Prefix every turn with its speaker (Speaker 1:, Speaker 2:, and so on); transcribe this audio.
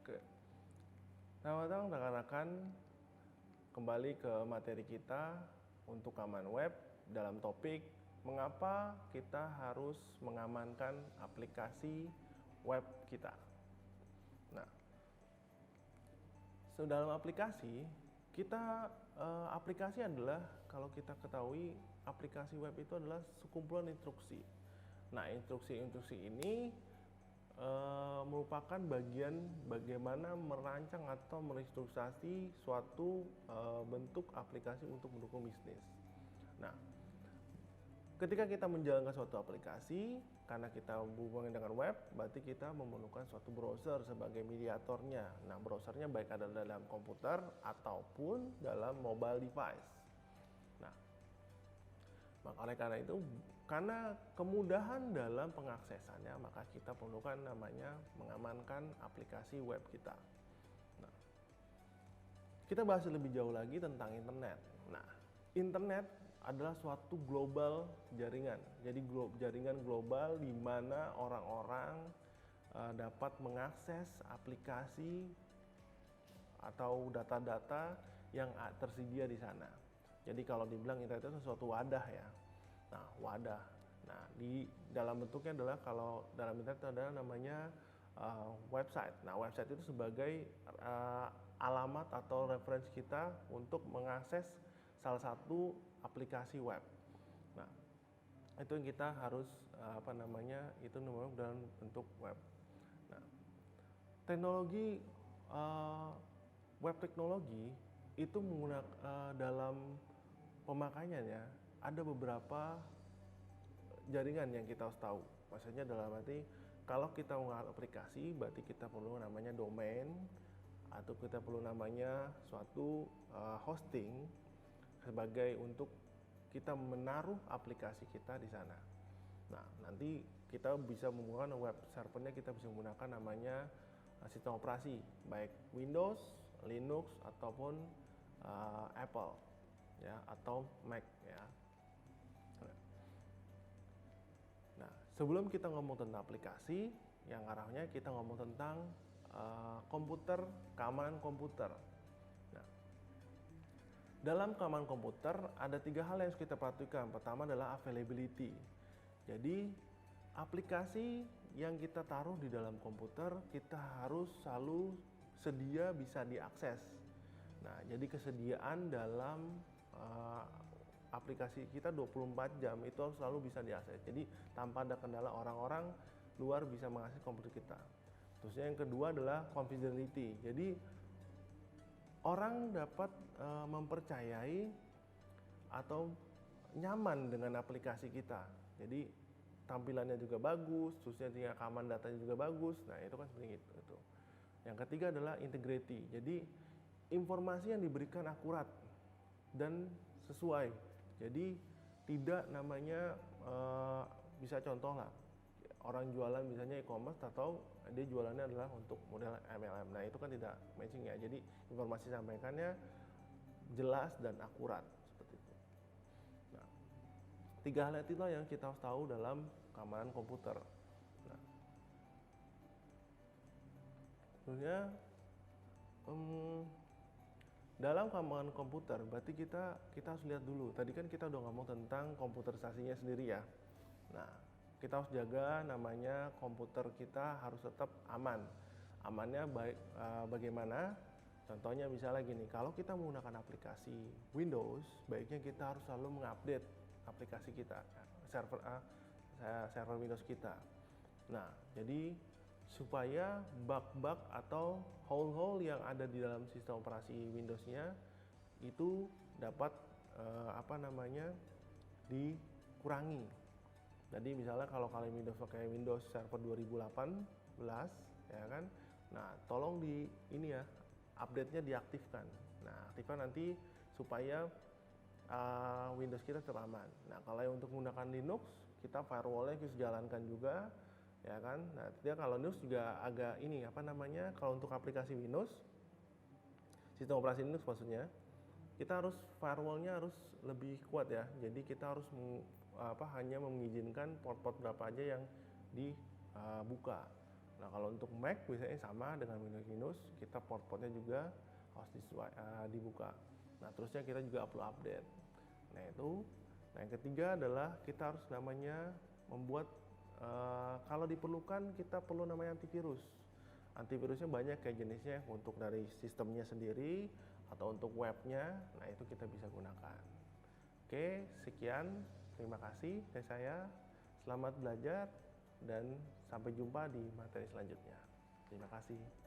Speaker 1: Oke. Selamat datang rekan-rekan kembali ke materi kita untuk keamanan web dalam topik mengapa kita harus mengamankan aplikasi web kita. Nah, dalam aplikasi aplikasi adalah, kalau kita ketahui, aplikasi web itu adalah sekumpulan instruksi. Nah, instruksi-instruksi ini merupakan bagian bagaimana merancang atau menginstruksasi suatu bentuk aplikasi untuk mendukung bisnis. Nah, ketika kita menjalankan suatu aplikasi, karena kita hubungan dengan web, berarti kita memerlukan suatu browser sebagai mediatornya. Nah, browsernya baik ada dalam komputer ataupun dalam mobile device. Nah, oleh karena itu, karena kemudahan dalam pengaksesannya, maka kita perlukan namanya mengamankan aplikasi web kita. Nah, kita bahas lebih jauh lagi tentang internet. Nah, internet adalah suatu global jaringan. Jadi jaringan global di mana orang-orang dapat mengakses aplikasi atau data-data yang tersedia di sana. Jadi kalau dibilang internet itu sesuatu wadah ya. Nah, wadah. Nah, di dalam bentuknya adalah, kalau dalam internet itu adalah namanya website. Nah, website itu sebagai alamat atau referensi kita untuk mengakses salah satu aplikasi web. Nah, itu yang kita harus itu namanya dalam bentuk web. Nah, teknologi web teknologi itu menggunakan dalam pemakaiannya ada beberapa jaringan yang kita harus tahu. Maksudnya dalam arti, kalau kita menggunakan aplikasi, berarti kita perlu namanya domain, atau kita perlu namanya suatu hosting sebagai untuk kita menaruh aplikasi kita di sana. Nah, nanti kita bisa menggunakan web servernya, kita bisa menggunakan namanya sistem operasi, baik Windows, Linux, ataupun Apple ya, atau Mac ya. Nah, sebelum kita ngomong tentang aplikasi, yang arahnya kita ngomong tentang komputer, keamanan komputer. Nah, dalam keamanan komputer ada 3 hal yang harus kita perhatikan. Pertama adalah availability. Jadi aplikasi yang kita taruh di dalam komputer, kita harus selalu sedia bisa diakses. Nah, jadi kesediaan dalam aplikasi kita 24 jam itu harus selalu bisa diakses. Jadi tanpa ada kendala orang-orang luar bisa mengakses komputer kita. Terus yang kedua adalah confidentiality. Jadi orang dapat mempercayai atau nyaman dengan aplikasi kita. Jadi tampilannya juga bagus, terusnya tinggal keamanan datanya juga bagus. Nah, itu kan seperti itu. Yang ketiga adalah integrity. Jadi informasi yang diberikan akurat dan sesuai. Jadi tidak namanya bisa contoh lah, orang jualan misalnya e-commerce atau dia jualannya adalah untuk model MLM. Nah, itu kan tidak matching ya. Jadi informasi sampaikannya jelas dan akurat seperti itu. Nah, 3 hal itulah yang kita harus tahu dalam keamanan komputer. Nah, tentunya dalam keamanan komputer berarti kita harus lihat dulu. Tadi kan kita udah ngomong tentang komputerisasinya sendiri ya. Nah, kita harus jaga namanya komputer kita harus tetap aman. Amannya baik bagaimana? Contohnya misalnya gini, kalau kita menggunakan aplikasi Windows, baiknya kita harus selalu mengupdate aplikasi kita, server Windows kita. Nah, jadi supaya bug-bug atau hole-hole yang ada di dalam sistem operasi Windows-nya itu dapat dikurangi. Jadi misalnya kalau kalian Windows pakai Windows Server 2018 ya kan. Nah, tolong update-nya diaktifkan. Nah, aktifkan nanti supaya Windows kita tetap aman. Nah, kalau untuk menggunakan Linux, kita firewall-nya kita jalankan juga ya kan. Nah, dia kalau Linux juga agak kalau untuk aplikasi Windows, sistem operasi Linux maksudnya, kita harus firewall-nya harus lebih kuat ya. Jadi kita harus hanya mengizinkan port-port berapa aja yang dibuka. Nah, kalau untuk Mac biasanya sama dengan Windows Linux, kita port-portnya juga harus dibuka. Nah, terusnya kita juga perlu update. Nah, itu. Nah, yang ketiga adalah kita harus namanya membuat kalau diperlukan kita perlu namanya antivirus. Antivirusnya banyak kayak jenisnya, untuk dari sistemnya sendiri atau untuk webnya. Nah, itu kita bisa gunakan. Oke, sekian. Terima kasih dari saya. Selamat belajar dan sampai jumpa di materi selanjutnya. Terima kasih.